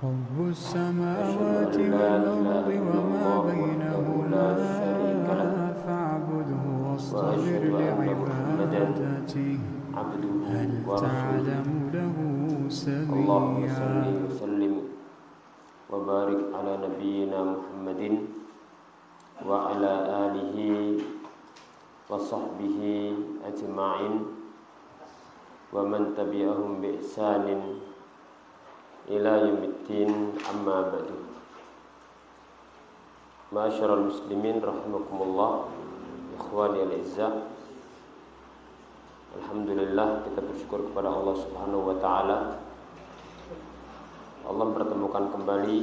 رب السماوات أشهد أن لا والأرض إله إلا وما الله وحده بينهما لا شريك له فاعبده واصطبر وأشهد أن محمدا لعبادته عبده هل ورسوله تعلم له اللهم سميا. صل وسلم وبارك على نبينا محمد وعلى آله وصحبه أجمعين ومن تبعهم بإحسان إلى يوم الدين أما بعد. Ma'asyiral muslimin rahimakumullah, ikhwani al-izzah. Alhamdulillah, kita bersyukur kepada Allah Subhanahu wa taala. Allah mempertemukan kembali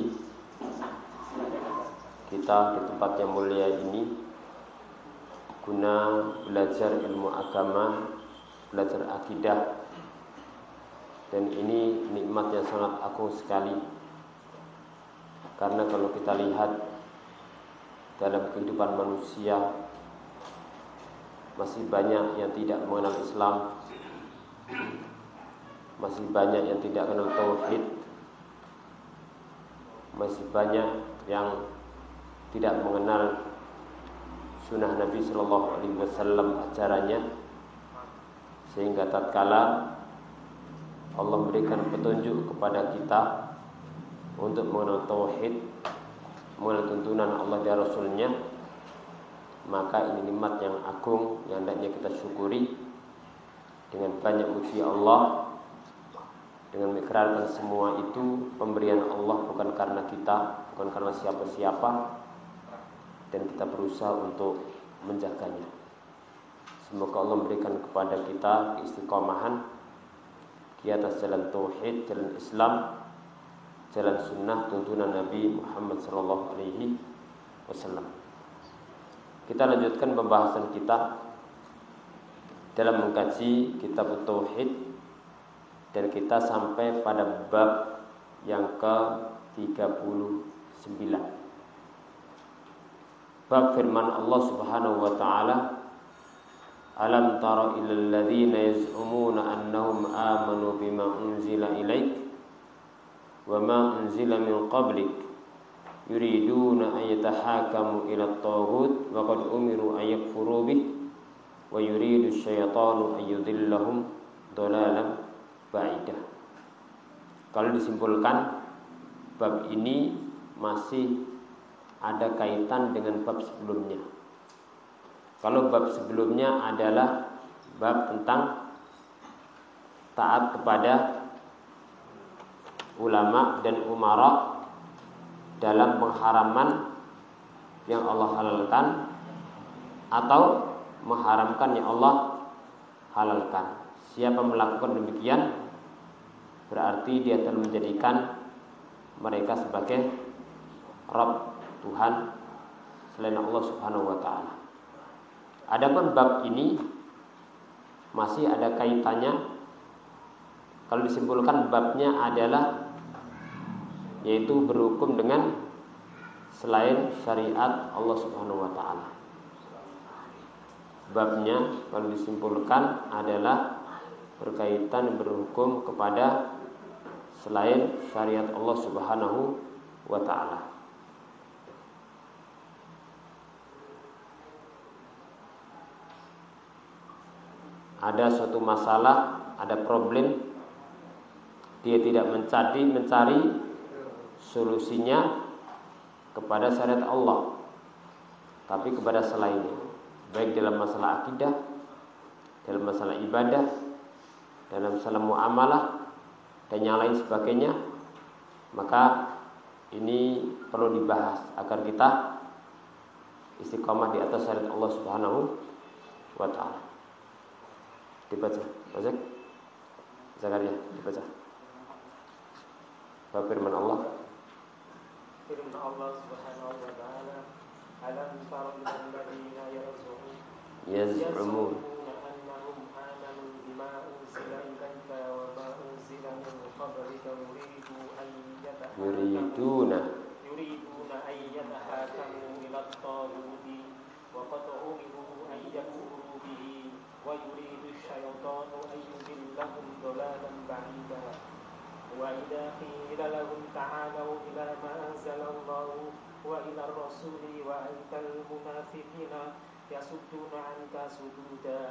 kita di tempat yang mulia ini guna belajar ilmu agama, belajar akidah. Dan ini nikmat yang sangat agung sekali. Karena kalau kita lihat dalam kehidupan manusia, masih banyak yang tidak mengenal Islam, masih banyak yang tidak kenal tauhid, masih banyak yang tidak mengenal sunnah Nabi Sallallahu Alaihi Wasallam, ajarannya. Sehingga tatkala Allah memberikan petunjuk kepada kita untuk mengenal tauhid, mengenal tuntunan Allah dan Rasulnya, maka ini nikmat yang agung yang hendaknya kita syukuri dengan banyak muji Allah, dengan mengikrarkan semua itu pemberian Allah bukan karena kita, bukan karena siapa-siapa, dan kita berusaha untuk menjaganya. Semoga Allah memberikan kepada kita istiqomahan di atas jalan tauhid, jalan Islam, jalan sunnah tuntunan Nabi Muhammad sallallahu alaihi wasallam. Kita lanjutkan pembahasan kita dalam mengkaji kitab tauhid, dan kita sampai pada bab yang ke-39. Bab firman Allah Subhanahu wa taala, Alam tara ilal ladzina yaz'umuna annahum amanu bima unzila ilaik wa ma unzila min qablik yuriduna an yatahakamu ila at-taghut wa qad umiru an yakfuru bih wa yuridu asy-syaitanu an yudhillahum dhalalan ba'idah. Kalau disimpulkan, bab ini masih ada kaitan dengan bab sebelumnya. Kalau bab sebelumnya adalah bab tentang taat kepada ulama dan umara dalam pengharaman yang Allah halalkan atau mengharamkan yang Allah halalkan. Siapa melakukan demikian berarti dia telah menjadikan mereka sebagai Rabb, Tuhan selain Allah Subhanahu wa taala. Adapun bab ini masih ada kaitannya. Kalau disimpulkan, babnya adalah yaitu berhukum dengan selain syariat Allah Subhanahu wa taala. Babnya kalau disimpulkan adalah berkaitan berhukum kepada selain syariat Allah Subhanahu wa taala. Ada suatu masalah, ada problem, dia tidak mencari solusinya kepada syariat Allah, tapi kepada selainnya, baik dalam masalah akidah, dalam masalah ibadah, dalam masalah muamalah, dan yang lain sebagainya. Maka ini perlu dibahas agar kita istiqomah di atas syariat Allah Subhanahu wa taala. Dibaca, Pak Zakaria, dibaca. Bab firman Allah. Firman Allah Subhanahu wa taala, Alam tara ilal ladzina yaz'umun annahum amanu bima unzila ilaika wa ma unzila min qablika yuriduna an yatahakamu ila at-taghut wa qad umiru an yakfuru bihi wa yuridu asy-syaitanu an yudillahum dhalalan ba'ida. وإذا قيل لهم تعالوا إلى ما أنزل الله وإلى الرسول رأيت المنافقين يصدون عنك صدودا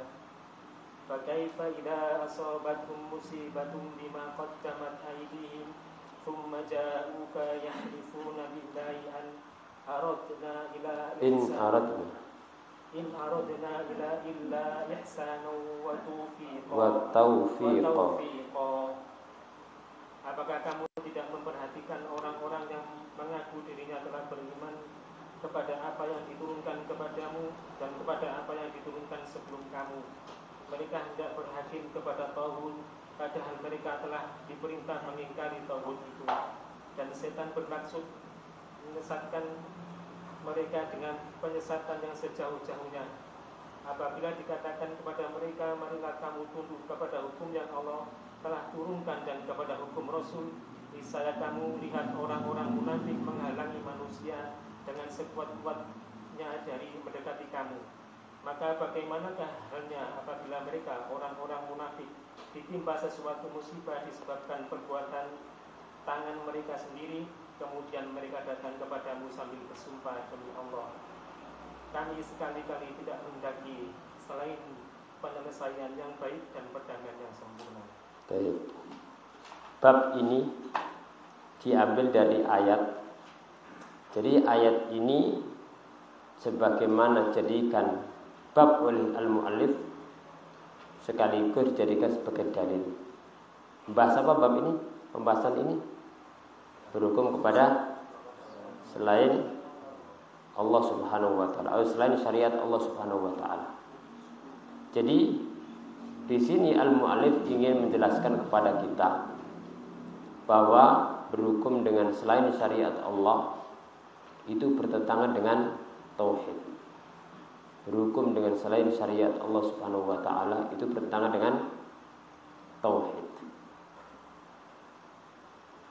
فكيف إذا أصابتهم مصيبة بما قدمت أيديهم ثم جاءوك يحلفون بالله أن أردنا إلى إن أردنا إلا إحسانا وتوفيقا. Apakah kamu tidak memperhatikan orang-orang yang mengaku dirinya telah beriman kepada apa yang diturunkan kepadamu dan kepada apa yang diturunkan sebelum kamu? Mereka hendak berhakim kepada tauhid, padahal mereka telah diperintah mengingkari tauhid itu. Dan setan bermaksud menyesatkan mereka dengan penyesatan yang sejauh-jauhnya. Apabila dikatakan kepada mereka, marilah kamu tunduk kepada hukum yang Allah telah turunkan dan kepada hukum Rasul, niscaya kamu lihat orang-orang munafik menghalangi manusia dengan sekuat-kuatnya dari mendekati kamu. Maka bagaimanakah halnya apabila mereka orang-orang munafik ditimpa sesuatu musibah disebabkan perbuatan tangan mereka sendiri, kemudian mereka datang kepadamu sambil bersumpah demi Allah, kami sekali-kali tidak mendaki selain penyelesaian yang baik dan pedangan yang sempurna. Baik. Bab ini diambil dari ayat. Jadi ayat ini sebagaimana jadikan bab oleh al-muallif sekaligus dijadikan sebagai dalil. Membahas apa bab ini? Pembahasan ini berhukum kepada selain Allah Subhanahu wa taala, atau selain syariat Allah Subhanahu wa taala. Jadi di sini al-muallif ingin menjelaskan kepada kita bahwa berhukum dengan selain syariat Allah itu bertentangan dengan tauhid. Berhukum dengan selain syariat Allah Subhanahu wa taala itu bertentangan dengan tauhid.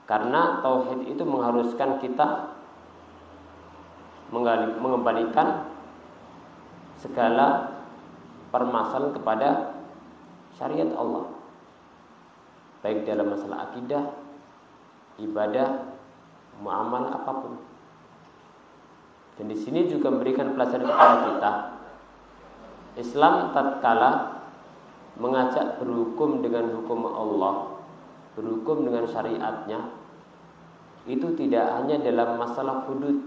Karena tauhid itu mengharuskan kita mengembalikan segala permasalahan kepada syariat Allah, baik dalam masalah akidah, ibadah, muamalah apapun. Dan di sini juga memberikan pelajaran kepada kita, Islam tatkala mengajak berhukum dengan hukum Allah, berhukum dengan syariatnya, itu tidak hanya dalam masalah hudud,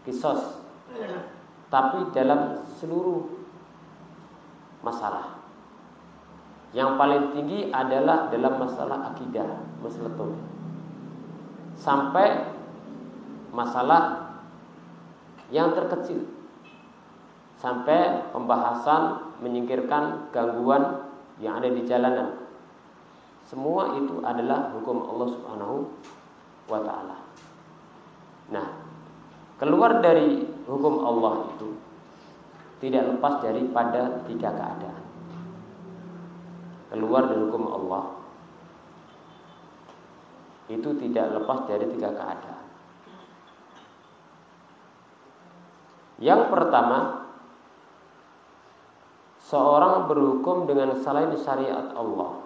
kisos, tapi dalam seluruh masalah. Yang paling tinggi adalah dalam masalah akidah, masalah tauhid, sampai masalah yang terkecil, sampai pembahasan menyingkirkan gangguan yang ada di jalanan. Semua itu adalah hukum Allah Subhanahu wa ta'ala. Nah, keluar dari hukum Allah itu tidak lepas daripada tiga keadaan. Keluar dari hukum Allah itu tidak lepas dari tiga keadaan. Yang pertama, seorang berhukum dengan selain syariat Allah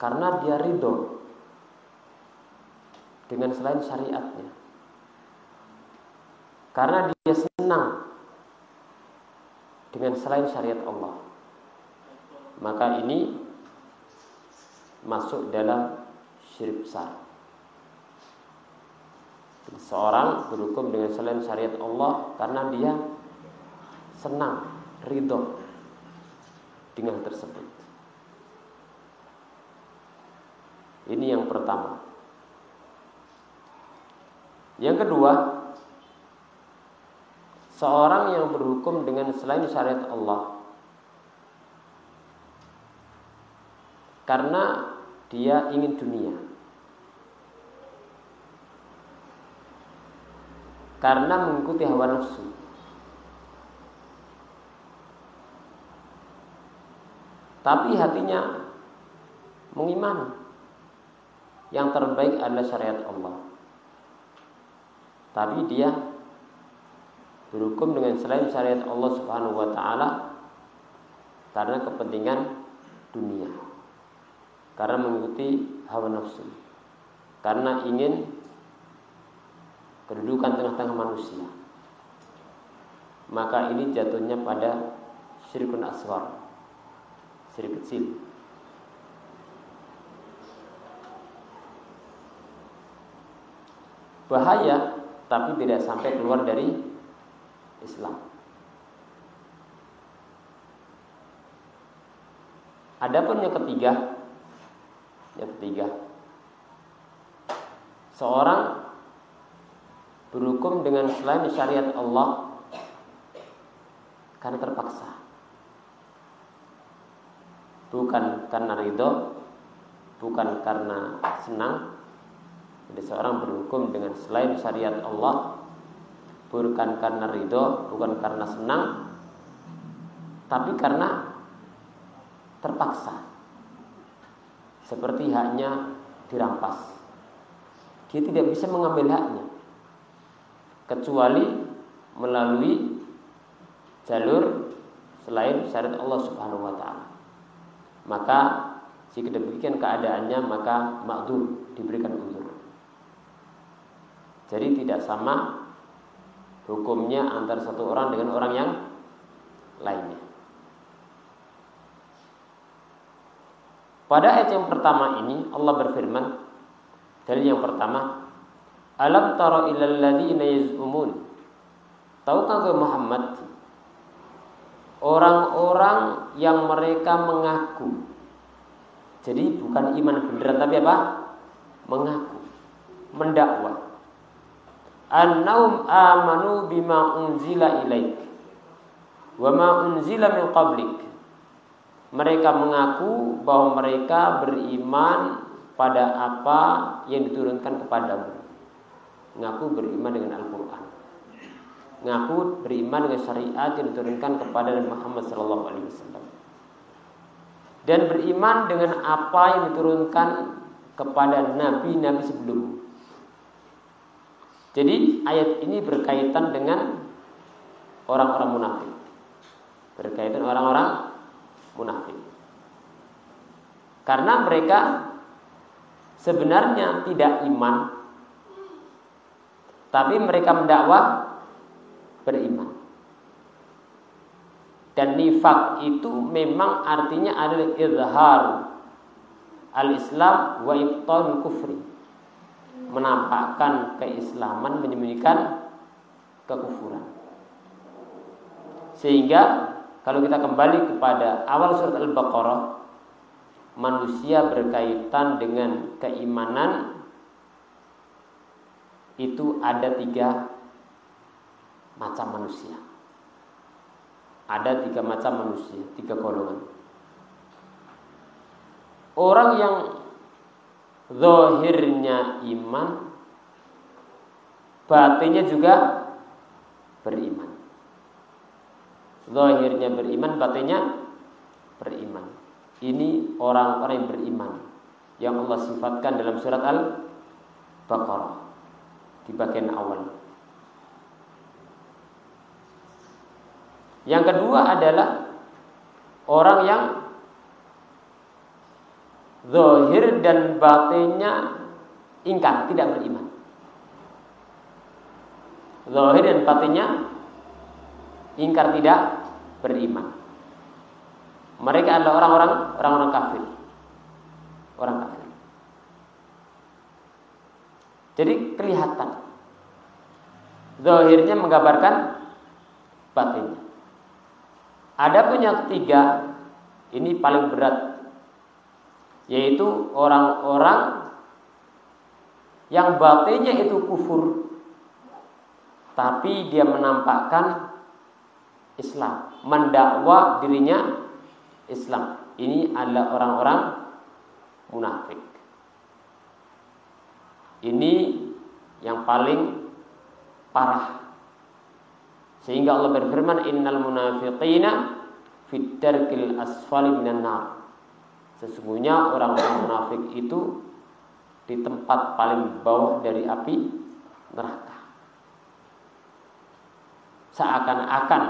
karena dia ridho dengan selain syariatnya, karena dia senang dengan selain syariat Allah, maka ini masuk dalam syirik besar. Seorang berhukum dengan selain syariat Allah karena dia senang, ridho dengan hal tersebut. Ini yang pertama. Yang kedua, seorang yang berhukum dengan selain syariat Allah karena dia ingin dunia, karena mengikuti hawa nafsu, tapi hatinya mengimani yang terbaik adalah syariat Allah, tapi dia berhukum dengan selain syariat Allah Subhanahu wa ta'ala karena kepentingan dunia, karena mengikuti hawa nafsu, karena ingin kedudukan tengah-tengah manusia. Maka ini jatuhnya pada syirkun asghar, syirik kecil. Bahaya, tapi tidak sampai keluar dari Islam. Adapun yang ketiga, seorang berhukum dengan selain syariat Allah karena terpaksa, bukan karena ridho, bukan karena senang. Jadi seorang berhukum dengan selain syariat Allah bukan karena ridho, bukan karena senang, tapi karena terpaksa. Seperti haknya dirampas, dia tidak bisa mengambil haknya kecuali melalui jalur selain syariat Allah Subhanahu wa taala. Maka jika demikian keadaannya, maka ma'dzur, diberikan uzur. Jadi tidak sama hukumnya antara satu orang dengan orang yang lainnya. Pada ayat yang pertama ini Allah berfirman, dalil yang pertama, alam tara ilal ladzina yaz'umun. Tahukah engkau Muhammad orang-orang yang mereka mengaku. Jadi bukan iman beneran, tapi apa? Mengaku, mendakwa. Annahum amanu bima unzila ilaik wa ma unzila min qablik. Mereka mengaku bahwa mereka beriman pada apa yang diturunkan kepadamu. Mengaku beriman dengan Al-Quran, mengaku beriman dengan syariat yang diturunkan kepada Nabi Muhammad SAW, dan beriman dengan apa yang diturunkan kepada nabi-nabi sebelummu. Jadi ayat ini berkaitan dengan orang-orang munafik, berkaitan orang-orang munafik, karena mereka sebenarnya tidak iman, tapi mereka mendakwa beriman. Dan nifak itu memang artinya adalah izhar al-Islam wa ibtal kufri, menampakkan keislaman, menyembunyikan kekufuran. Sehingga kalau kita kembali kepada awal surat Al-Baqarah, manusia berkaitan dengan keimanan itu ada 3 macam manusia. Ada 3 macam manusia, 3 golongan. Orang yang zahirnya iman, batinnya juga beriman. Zahirnya beriman, batinnya beriman. Ini orang-orang yang beriman yang Allah sifatkan dalam surat Al-Baqarah di bagian awal. Yang kedua adalah orang yang zahir dan batinnya ingkar, tidak beriman. Zahir dan batinnya ingkar, tidak beriman. Mereka adalah orang-orang kafir. Orang kafir. Jadi kelihatan zahirnya menggambarkan batinnya. Adapun yang ketiga, ini paling berat, yaitu orang-orang yang batinnya itu kufur, tapi dia menampakkan Islam, mendakwa dirinya Islam. Ini adalah orang-orang munafik. Ini yang paling parah. Sehingga Allah berfirman, innal munafiqina fid darkil asfali minan nar. Sesungguhnya orang-orang munafik itu di tempat paling bawah dari api neraka. Seakan-akan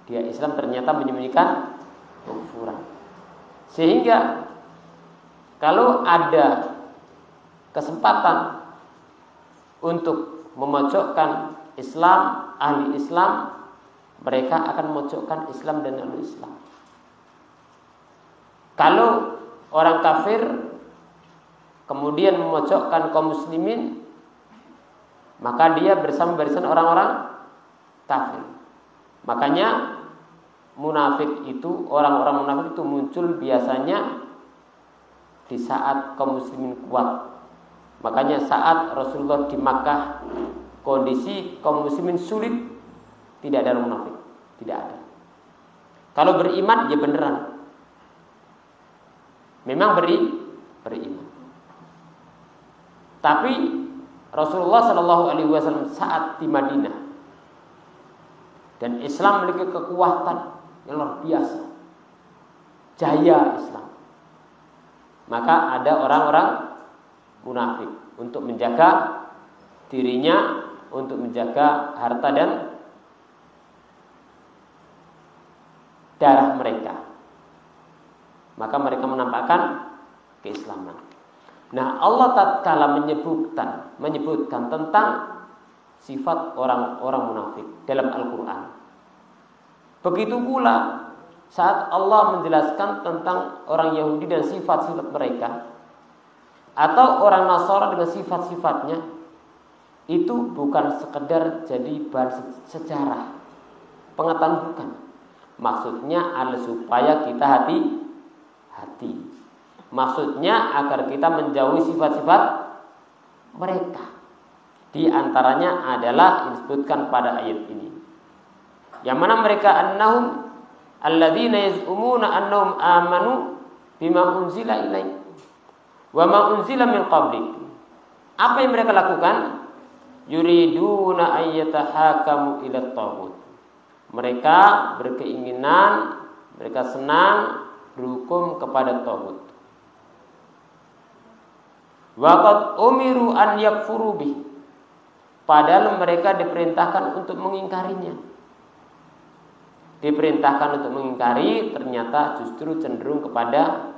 dia Islam, ternyata menyembunyikan kekufuran. Sehingga kalau ada kesempatan untuk memojokkan Islam, ahli Islam, mereka akan memojokkan Islam dan ahli Islam. Kalau orang kafir kemudian memojokkan kaum muslimin, maka dia bersama barisan orang-orang kafir. Makanya munafik itu, orang-orang munafik itu muncul biasanya di saat kaum muslimin kuat. Makanya saat Rasulullah di Makkah, kondisi kaum muslimin sulit, tidak ada munafik, tidak ada. Kalau beriman ya beneran, memang beriman. Tapi Rasulullah Shallallahu Alaihi Wasallam saat di Madinah dan Islam memiliki kekuatan yang luar biasa, jaya Islam, maka ada orang-orang munafik untuk menjaga dirinya, untuk menjaga harta dan darah mereka. Maka mereka menampakkan keislaman. Nah, Allah tatkala menyebutkan tentang sifat orang-orang munafik dalam Al-Quran. Begitu pula saat Allah menjelaskan tentang orang Yahudi dan sifat-sifat mereka, atau orang Nasara dengan sifat-sifatnya, itu bukan sekedar jadi bahan sejarah pengetahuan, bukan. Maksudnya adalah supaya kita hati-hati. Maksudnya agar kita menjauhi sifat-sifat mereka. Di antaranya adalah disebutkan pada ayat ini, yang mana mereka annahum alladzina yaz'umuna annahum amanu bima unzila ilaik wa ma unzila min qablik. Apa yang mereka lakukan? Yuriduna ayyatahakamu ila taghut. Mereka berkeinginan, mereka senang berhukum kepada taghut. Waqad umiru an yakfuru bih. Padahal mereka diperintahkan untuk mengingkarinya. Diperintahkan untuk mengingkari, ternyata justru cenderung kepada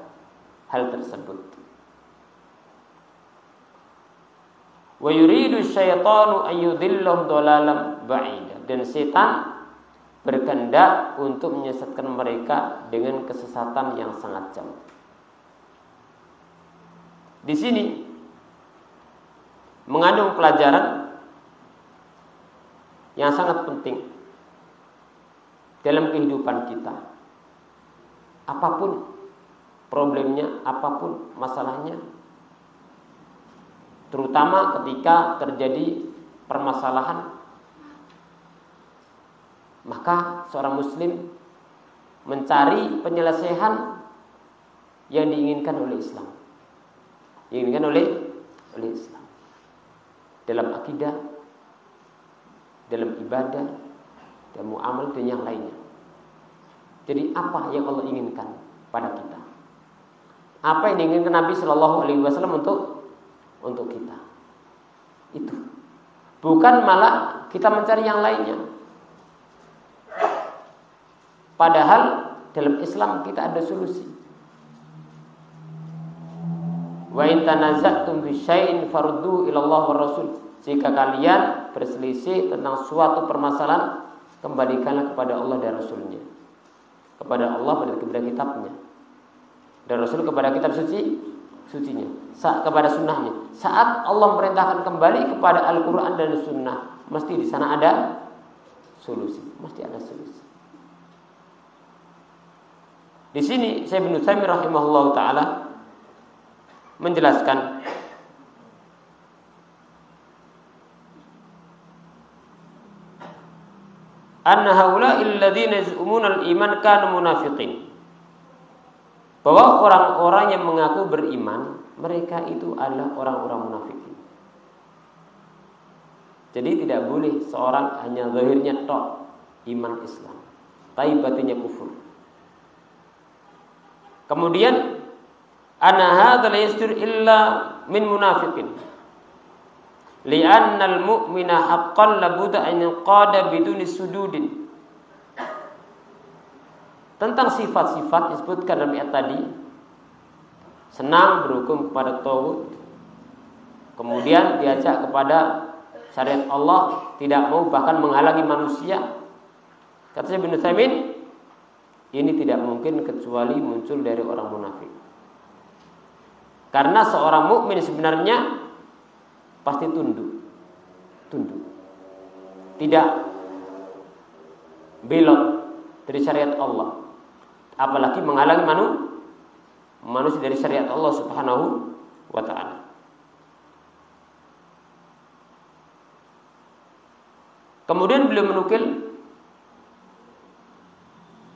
hal tersebut. Wa yuridu syaitanu ayyudhillahum dhalalan ba'ida. Dan setan berkehendak untuk menyesatkan mereka dengan kesesatan yang sangat jauh. Di sini mengandung pelajaran yang sangat penting dalam kehidupan kita. Apapun problemnya, apapun masalahnya, terutama ketika terjadi permasalahan, maka seorang muslim mencari penyelesaian yang diinginkan oleh Islam, diinginkan oleh Islam dalam akidah, dalam ibadah, dan muamalah dan yang lainnya. Jadi apa yang Allah inginkan pada kita? Apa yang diinginkan Nabi Shallallahu Alaihi Wasallam untuk kita? Itu bukan malah kita mencari yang lainnya. Padahal dalam Islam kita ada solusi. Wa in tanaza'tum fi syai'in faruddu ila Allah wa Rasul. Jika kalian berselisih tentang suatu permasalahan, kembalikanlah kepada Allah dan Rasulnya. Kepada Allah kepada kitabnya, dan Rasul kepada kitab sucinya, kepada sunnahnya. Saat Allah memerintahkan kembali kepada Al-Quran dan Sunnah, mesti di sana ada solusi, mesti ada solusi. Di sini Syekh Ibnu Utsaimin rahimahullahu taala menjelaskan anna haula'il ladzina yaz'umuna al-iman kanu munafiqin. Bahwa orang-orang yang mengaku beriman, mereka itu adalah orang-orang munafik. Jadi tidak boleh seorang hanya zahirnya tok iman Islam, tapi batinnya kufur. Kemudian ana hadza la yastur illa min munafiqin. Li'annal mu'mina haqqan labudda an yanqada biduni sududin. Tentang sifat-sifat disebutkan dalam ayat tadi, senang berhukum kepada tauhid, kemudian diajak kepada syariat Allah, tidak mau, bahkan menghalangi manusia. Kata Ibnu Utsaimin, ini tidak mungkin kecuali muncul dari orang munafik. Karena seorang mukmin sebenarnya pasti tunduk, tidak belok dari syariat Allah, apalagi menghalangi manusia dari syariat Allah Subhanahu wa ta'ala. Kemudian beliau menukil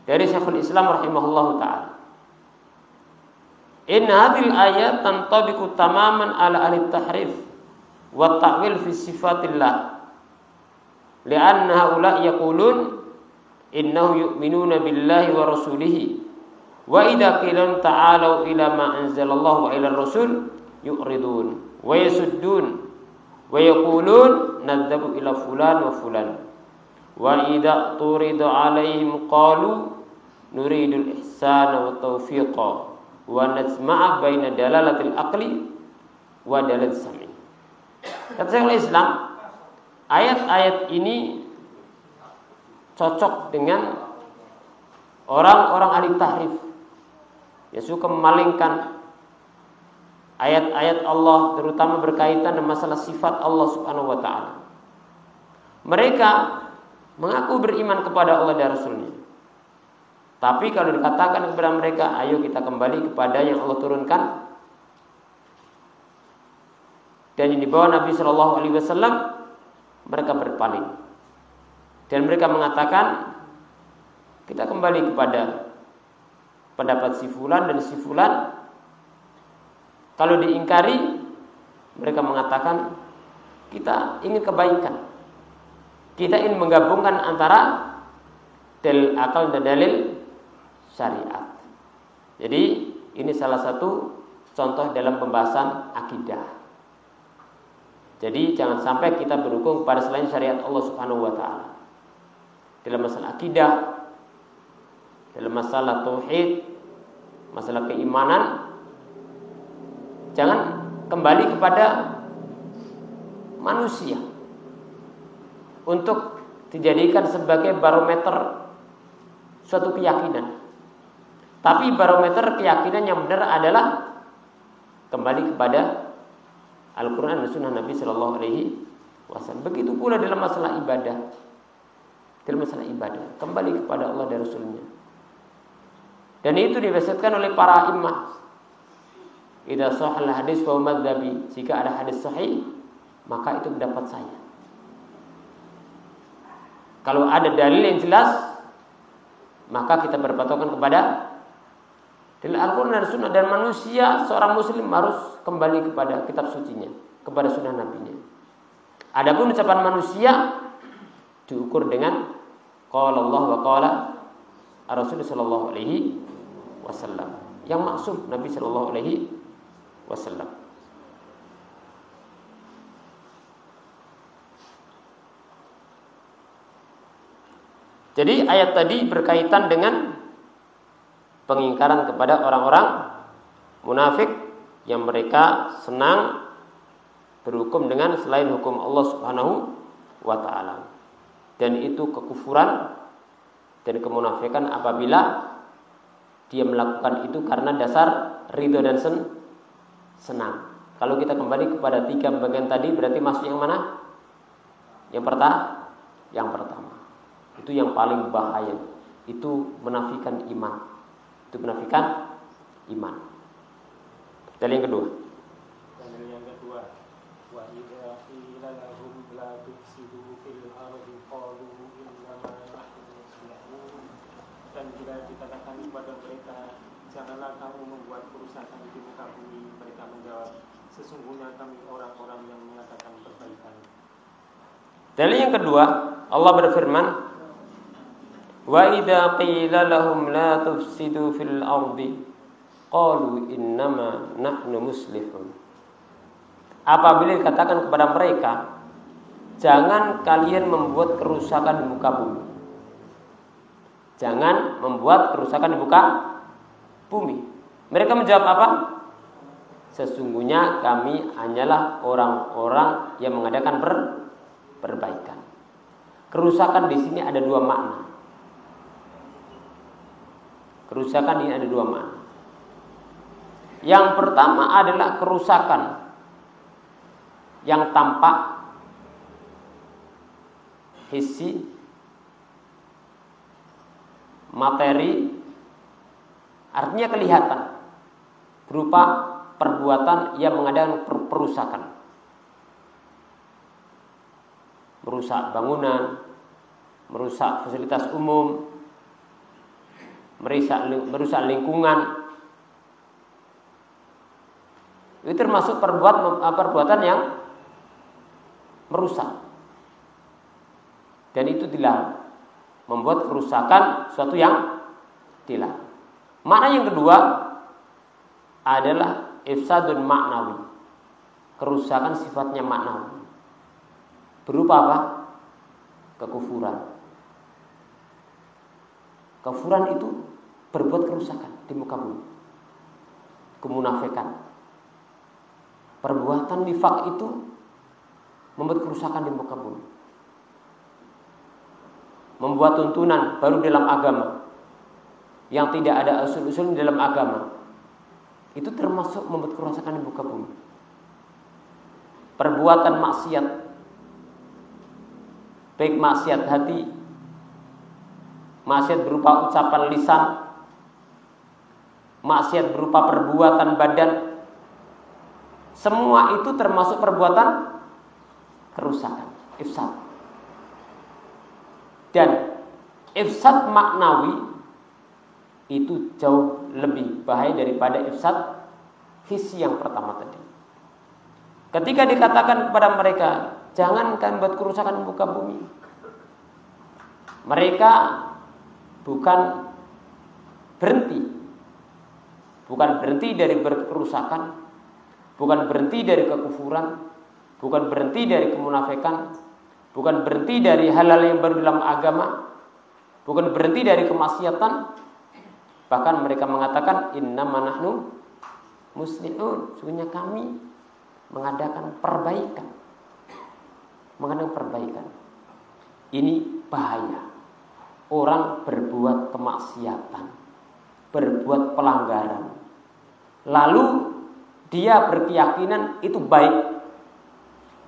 dari Syekhul Islam rahimahullahu ta'ala, inna hadhil ayat tantabiqu tamaman ala ahli tahrif wa ta'wil fi sifatillah, li'anna haula yaqulun innahu yu'minuna billahi wa rasulihi, wa idza qila ta'alu ila ma anzalallahu wa ila rasul yu'ridun wa yasuddun wa yaqulun nadzabu ila fulan wa fulan, wa idza turida alaihim qalu nuridul ihsana wa taufiqa wa najma'a baina dalalatil aqli wa dalalatis sam'i. Kata Syekhul Islam, ayat-ayat ini cocok dengan orang-orang ahli tahrif yang suka memalingkan ayat-ayat Allah, terutama berkaitan dengan masalah sifat Allah Subhanahu wa ta'ala. Mereka mengaku beriman kepada Allah dan Rasulnya, tapi kalau dikatakan kepada mereka, ayo kita kembali kepada yang Allah turunkan dan yang dibawa Nabi Shallallahu Alaihi Wasallam, mereka berpaling dan mereka mengatakan kita kembali kepada pendapat si fulan dan si fulan. Kalau diingkari, mereka mengatakan kita ingin kebaikan, kita ingin menggabungkan antara dalil akal dan dalil syariat. Jadi ini salah satu contoh dalam pembahasan akidah. Jadi jangan sampai kita berhukum pada selain syariat Allah Subhanahu wa ta'ala dalam masalah akidah, dalam masalah tauhid, masalah keimanan. Jangan kembali kepada manusia untuk dijadikan sebagai barometer suatu keyakinan. Tapi barometer keyakinan yang benar adalah kembali kepada Al-Quran dan Sunnah Nabi Sallallahu Alaihi Wasallam. Begitu pula dalam masalah ibadah. Dalam masalah ibadah, kembali kepada Allah dan Rasulnya. Dan itu diwasiatkan oleh para imam. Idza sahal hadis fa madzabi, jika ada hadis sahih maka itu pendapat saya. Kalau ada dalil yang jelas, maka kita berpatokan kepada dalil Al-Quran dan Sunnah. Dan manusia, seorang muslim harus kembali kepada kitab sucinya, kepada sunnah nabinya. Adapun ucapan manusia diukur dengan qala Allah wa qala Rasul sallallahu alaihi wasallam, yang maksum Nabi sallallahu alaihi wasallam. Jadi ayat tadi berkaitan dengan pengingkaran kepada orang-orang munafik yang mereka senang berhukum dengan selain hukum Allah Subhanahu wa ta'ala. Dan itu kekufuran dan kemunafikan apabila dia melakukan itu karena dasar ridho dan senang. Kalau kita kembali kepada 3 bagian tadi, berarti masuk yang mana? Yang pertama. Itu yang paling bahaya. Itu menafikan iman. Dan yang kedua. Wa idza qila lahum la tufsidu fil ardi qalu innama nahnu muslihun. Dan bila dikatakan kepada mereka, janganlah kamu membuat kerusakan di muka bumi, mereka menjawab, sesungguhnya kami orang-orang yang mengatakan perbaikan. Dalil yang kedua, Allah berfirman, wa idza qila lahum la tufsidu fil ardi qalu innama nahnu muslihun. Apabila dikatakan kepada mereka, jangan kalian membuat kerusakan di muka bumi. Jangan membuat kerusakan di muka bumi. Mereka menjawab apa? sesungguhnya kami hanyalah orang-orang yang mengadakan perbaikan. Kerusakan di sini ada dua makna. Kerusakan ini ada dua makna. Yang pertama adalah kerusakan yang tampak, hissi, materi, artinya kelihatan, berupa perbuatan yang mengadakan perusakan, merusak bangunan, merusak fasilitas umum, merusak lingkungan. Itu termasuk perbuatan yang merusak, dan itu dilarang. Membuat kerusakan suatu yang dilarang. Makna yang kedua adalah ifsadun maknawi, kerusakan sifatnya maknawi, berupa apa? Kekufuran. Kekufuran itu berbuat kerusakan di muka bumi. Kemunafikan, perbuatan nifak itu membuat kerusakan di muka bumi. Membuat tuntunan baru dalam agama yang tidak ada usul-usul dalam agama, itu termasuk membuat kerusakan di muka bumi. Perbuatan maksiat, baik maksiat hati, maksiat berupa ucapan lisan, maksiat berupa perbuatan badan, semua itu termasuk perbuatan kerusakan, ifsad. Dan ifsad maknawi itu jauh lebih bahaya daripada ifsad hissi yang pertama tadi. Ketika dikatakan kepada mereka, jangankan buat kerusakan muka bumi, mereka bukan berhenti dari berkerusakan, bukan berhenti dari kekufuran, bukan berhenti dari kemunafikan, bukan berhenti dari hal-hal yang baru dalam agama, bukan berhenti dari kemaksiatan. Bahkan mereka mengatakan innama nahnu muslihun, sesungguhnya kami mengadakan perbaikan. Ini bahaya. Orang berbuat kemaksiatan, berbuat pelanggaran, lalu dia berkeyakinan itu baik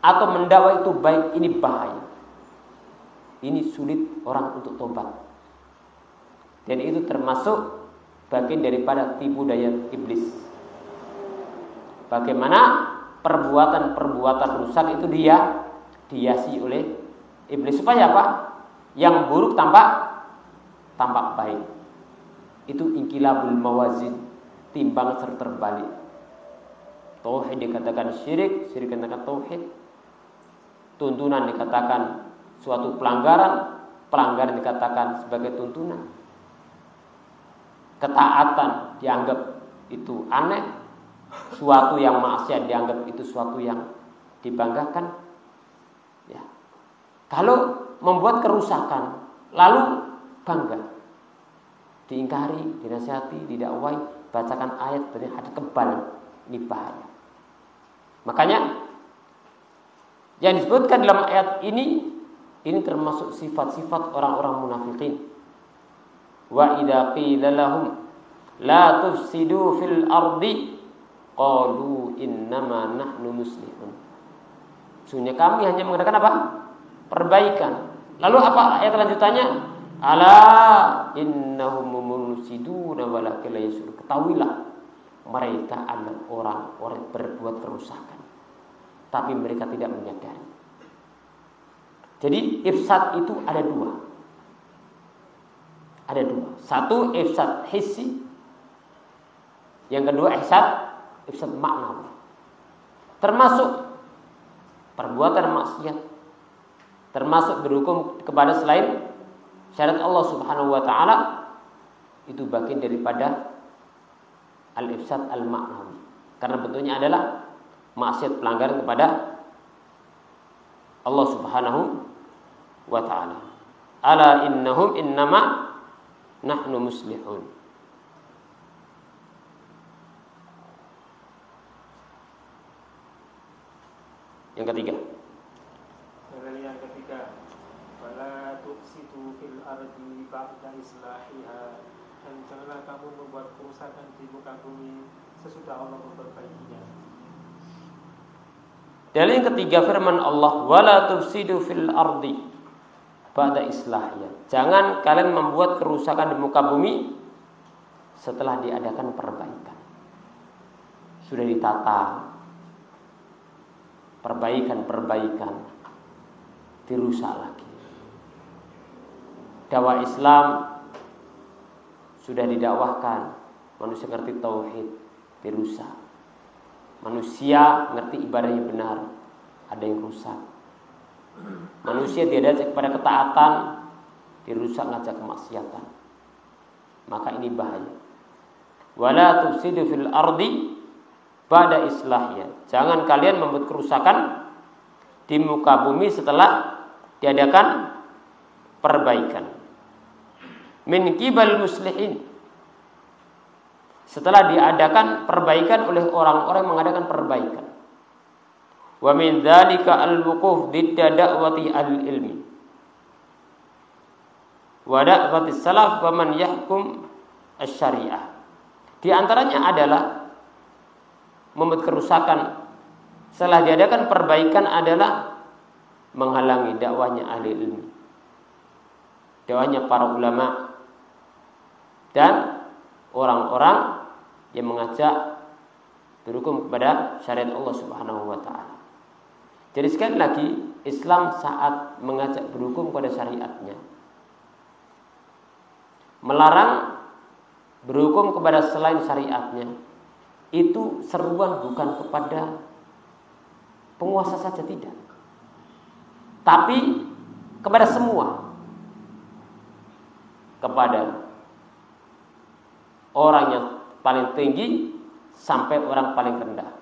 atau mendakwa itu baik, ini bahaya. Ini sulit orang untuk tobat. Dan itu termasuk bagian daripada tipu daya iblis. Bagaimana perbuatan-perbuatan rusak itu dia dihiasi oleh iblis supaya apa? Yang buruk tampak baik. Itu inqilabul mawazin, timbang terbalik. Tauhid dikatakan syirik, syirik dikatakan tauhid. Tuntunan dikatakan suatu pelanggaran, pelanggaran dikatakan sebagai tuntunan. Ketaatan dianggap itu aneh, suatu yang maksiat dianggap itu suatu yang dibanggakan. Ya. Kalau membuat kerusakan, lalu bangga, diingkari, dinasihati, didakwai, bacakan ayat dari hadis kebal, ini bahaya. Makanya yang disebutkan dalam ayat ini termasuk sifat-sifat orang-orang munafikin. Wa idza qila lahum la tufsidu fil ardi qalu innama nahnu muslihun. Sesungguhnya kami hanya mengadakan apa? Perbaikan. Lalu apa ayat lanjutannya? Ala innahum mufsiduna walakin la yashurun. Ketahuilah mereka adalah orang-orang berbuat kerusakan, tapi mereka tidak menyadari. Jadi ifsad itu ada dua. Satu ifsad hissi, yang kedua ifsad maknawi. Termasuk perbuatan maksiat, termasuk berhukum kepada selain syariat Allah Subhanahu wa taala, itu bagian daripada al-ifsad al-maknawi. Karena bentuknya adalah maksiat, pelanggaran kepada Allah Subhanahu wa ta'ala. Ala innahum innama nahnu muslihun. Yang ketiga. Dalil yang ketiga, wala tufsidu fil ardi ba'da islahiha, dan janganlah kamu membuat kerusakan di muka bumi sesudah Allah memperbaikinya. Dalil yang ketiga firman Allah, wala tufsidu fil ardi ba'da islahiha. Jangan kalian membuat kerusakan di muka bumi setelah diadakan perbaikan. Sudah ditata, perbaikan dirusak lagi. Dakwah Islam sudah didakwahkan, manusia ngerti tauhid, dirusak. Manusia ngerti ibadahnya benar, ada yang rusak. Manusia diajak kepada ketaatan, dirusak ngajak kemaksiatan. Maka ini bahaya. Wala tufsidu fil ardi ba'da islahnya. Jangan kalian membuat kerusakan di muka bumi setelah diadakan perbaikan. Min qibal muslihin. Setelah diadakan perbaikan oleh orang-orang yang mengadakan perbaikan. Wa min dzalika al-wuquf didda da'wati al-ilmi. Wa da'wati salaf wa man yahkum asy-syari'ah. Di antaranya adalah membuat kerusakan setelah diadakan perbaikan adalah menghalangi dakwahnya ahli ilmu, dakwahnya para ulama dan orang-orang yang mengajak berhukum kepada syariat Allah Subhanahu wa taala. Jadi sekali lagi, Islam saat mengajak berhukum kepada syariatnya, melarang berhukum kepada selain syariatnya, itu seruan bukan kepada penguasa saja, tidak, tapi kepada semua, kepada orang yang paling tinggi sampai orang paling rendah.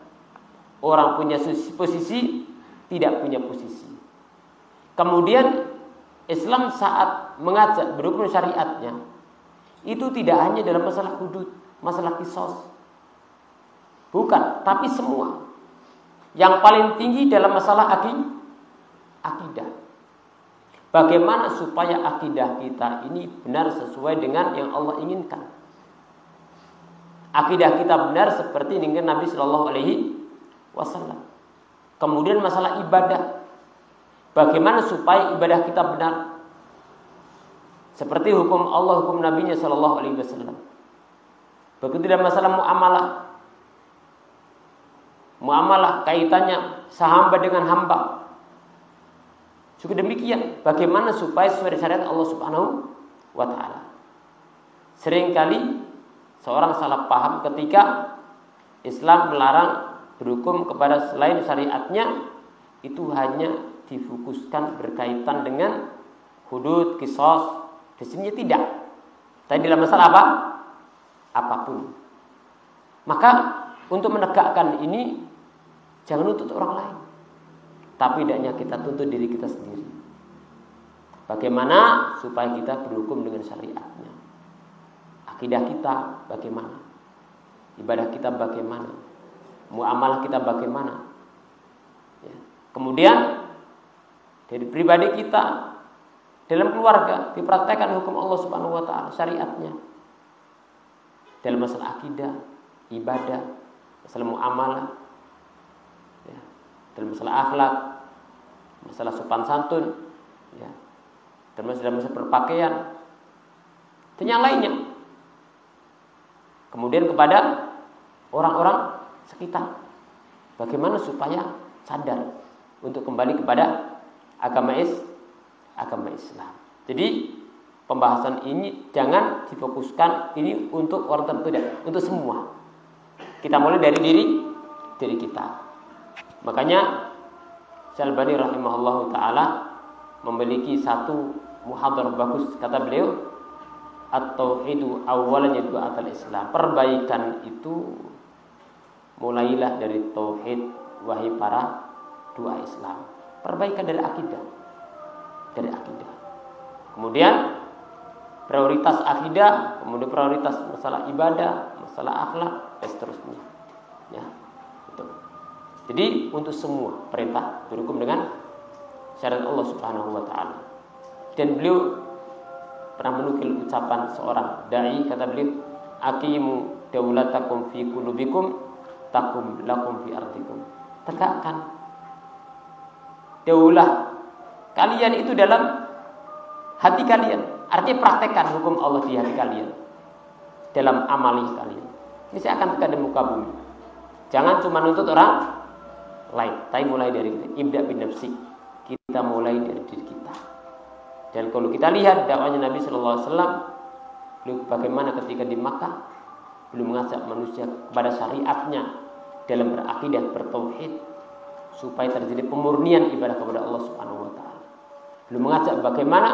Orang punya posisi, tidak punya posisi. Kemudian Islam saat mengajak berhukum syariatnya, itu tidak hanya dalam masalah hudud, masalah qisas, bukan, tapi semua. Yang paling tinggi dalam masalah akidah. Bagaimana supaya akidah kita ini benar sesuai dengan yang Allah inginkan. Akidah kita benar seperti dengan Nabi Shallallahu Alaihi Wasallam. Kemudian masalah ibadah, bagaimana supaya ibadah kita benar seperti hukum Allah, hukum Nabi-Nya Shallallahu Alaihi Wasallam. Begitu dalam masalah muamalah kaitannya sahamba dengan hamba. Juga demikian, bagaimana supaya sesuai syariat Allah Subhanahu wa taala. Seringkali seorang salah paham ketika Islam melarang berhukum kepada selain syariatnya, itu hanya difokuskan berkaitan dengan hudud, qisas, di sini tidak. Tapi dalam masalah apa? Apapun. Maka untuk menegakkan ini jangan nuntut orang lain, tapi hendaknya kita tuntut diri kita sendiri. Bagaimana supaya kita berhukum dengan syariatnya? Akidah kita bagaimana? Ibadah kita bagaimana? Muamalah kita bagaimana? Ya. Kemudian dari pribadi kita, dalam keluarga dipraktekkan hukum Allah Subhanahu wa taala, syariatnya. Dalam masalah akidah, ibadah, masalah muamalah, ya. Dalam masalah akhlak, masalah sopan santun, ya. Dalam masalah berpakaian, dan yang lainnya. Kemudian kepada orang-orang sekitar, bagaimana supaya sadar untuk kembali kepada agama Islam. Jadi pembahasan ini jangan difokuskan ini untuk orang tertentu, tidak, untuk semua. Kita mulai dari diri kita. Makanya Syalbani rahimahullahu taala memiliki satu muhadharah bagus, kata beliau, at-tauhidu awalnya dua atal Islam. Perbaikan itu mulailah dari tauhid, wahai para dua Islam. Perbaikan dari akidah. Kemudian prioritas akidah, kemudian prioritas masalah ibadah, masalah akhlak, dan seterusnya. Ya, betul. Jadi untuk semua perintah berhukum dengan syariat Allah Subhanahu wa taala. Dan beliau pernah menukil ucapan seorang dai, kata beliau, aqimu daulatakum fi qulubikum takum lakum fi ardikum. Tegakkan daulah kalian itu dalam hati kalian. Artinya praktekkan hukum Allah di hati kalian, dalam amali kalian. Ini saya akan tegak di muka bumi. Jangan cuma nuntut orang lain, tapi mulai dari kita. Ibda bin nafsi. Kita mulai dari diri kita. Dan kalau kita lihat dakwahnya Nabi Sallallahu Alaihi Wasallam, bagaimana ketika di Makkah, belum mengajak manusia kepada syariatnya dalam berakidah, bertauhid, supaya terjadi pemurnian ibadah kepada Allah Subhanahu Wa Taala. Belum mengajak bagaimana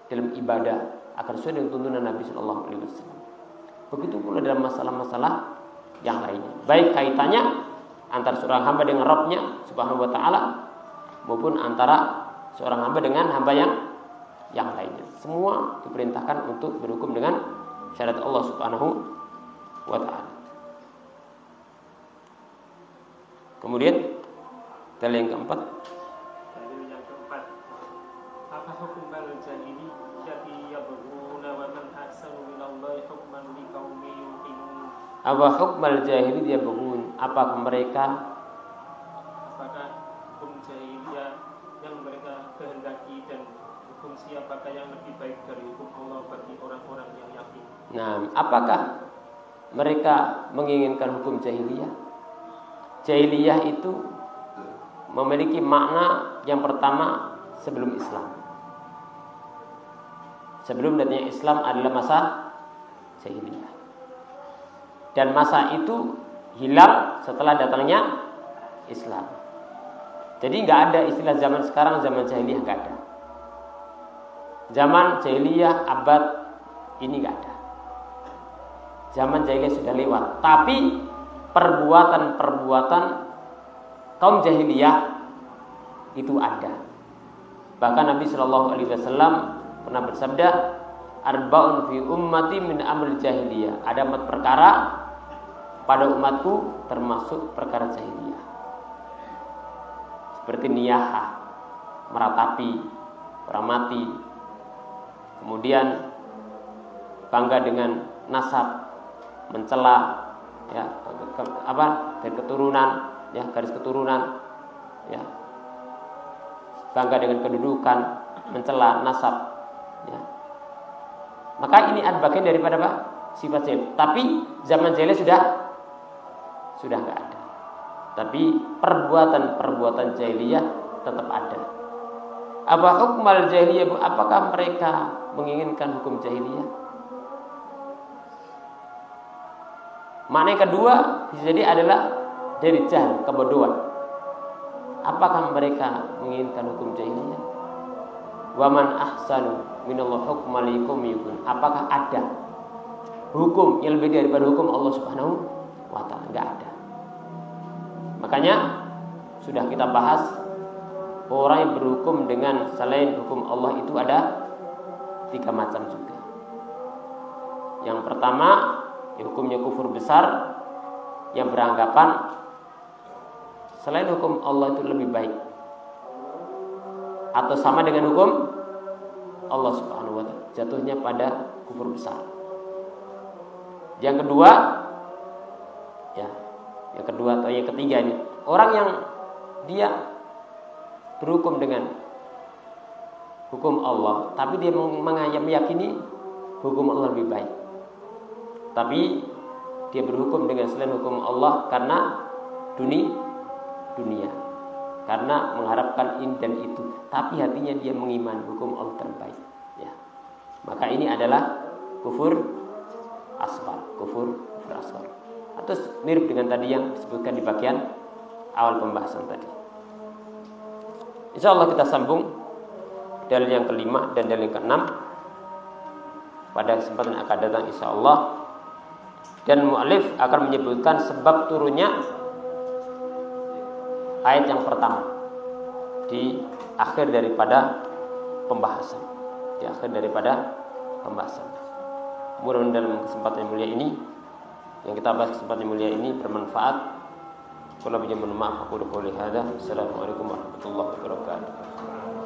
dalam ibadah akan sesuai dengan tuntunan Nabi Sallallahu Alaihi Wasallam. Begitu pula dalam masalah-masalah yang lainnya, baik kaitannya antara seorang hamba dengan Rabb-nya Subhanahu wa taala maupun antara seorang hamba dengan hamba yang lainnya. Semua diperintahkan untuk berhukum dengan syariat Allah Subhanahu wa taala. Kemudian dalil yang keempat. Dalil yang keempat. Apa hukum al-jahili yati yabghuna wa man ahsanu minallahi hukman liqaumin yuqinun. Apa hukmal jahiliyah yabghun? Apakah mereka hukum jahiliyah yang mereka kehendaki dan hukum siapakah yang lebih baik dari hukum Allah bagi orang-orang yang yakin? Nah, apakah mereka menginginkan hukum jahiliyah? Jahiliyah itu memiliki makna yang pertama sebelum Islam. Sebelum datangnya Islam adalah masa jahiliyah. Dan masa itu hilang setelah datangnya Islam. Jadi nggak ada istilah zaman sekarang, zaman jahiliyah nggak ada. Zaman jahiliyah abad ini nggak ada. Zaman jahiliyah sudah lewat. Tapi perbuatan-perbuatan kaum jahiliyah itu ada. Bahkan Nabi Shallallahu Alaihi Wasallam pernah bersabda, arba'un fi ummati min amril jahiliyah. Ada 4 perkara pada umatku termasuk perkara jahiliyah. Seperti niyahah, meratapi orang mati. Kemudian bangga dengan nasab, mencela ya dari keturunan, ya garis keturunan, ya bangga dengan kedudukan, mencela nasab, ya. Maka ini adalah bagian daripada apa? Sifat jahil. Tapi zaman jahiliyah sudah nggak ada. Tapi perbuatan-perbuatan jahiliyah tetap ada. Apa hukmal jahiliyah? Apakah mereka menginginkan hukum jahiliyah? Makna yang kedua bisa jadi adalah dari jahil, kebodohan. Apakah mereka menginginkan hukum jahiliyah? Wa man ahsanu minallahi hukman liqaumin yuqinun. Apakah ada hukum yang lebih daripada hukum Allah Subhanahu wa taala? Enggak ada. Makanya sudah kita bahas, orang yang berhukum dengan selain hukum Allah itu ada 3 macam juga. Yang pertama, hukumnya kufur besar, yang beranggapan selain hukum Allah itu lebih baik atau sama dengan hukum Allah Subhanahu wa taala, jatuhnya pada kufur besar. Yang kedua, atau yang ketiga ini, orang yang dia berhukum dengan hukum Allah, tapi dia meyakini hukum Allah lebih baik. Tapi dia berhukum dengan selain hukum Allah karena dunia, karena mengharapkan ini dan itu, tapi hatinya dia mengimani hukum Allah terbaik, ya. Maka ini adalah kufur asghar. Atau mirip dengan tadi yang disebutkan di bagian awal pembahasan tadi. Insya Allah kita sambung dalil yang kelima dan dalil yang keenam pada kesempatan yang akan datang insya Allah. Dan mu'alif akan menyebutkan sebab turunnya ayat yang pertama di akhir daripada pembahasan. Mudah-mudahan dalam kesempatan yang mulia ini, yang kita bahas kesempatan yang mulia ini bermanfaat Kalau lebih mohon maaf, aku qouli hadza. Assalamualaikum warahmatullahi wabarakatuh.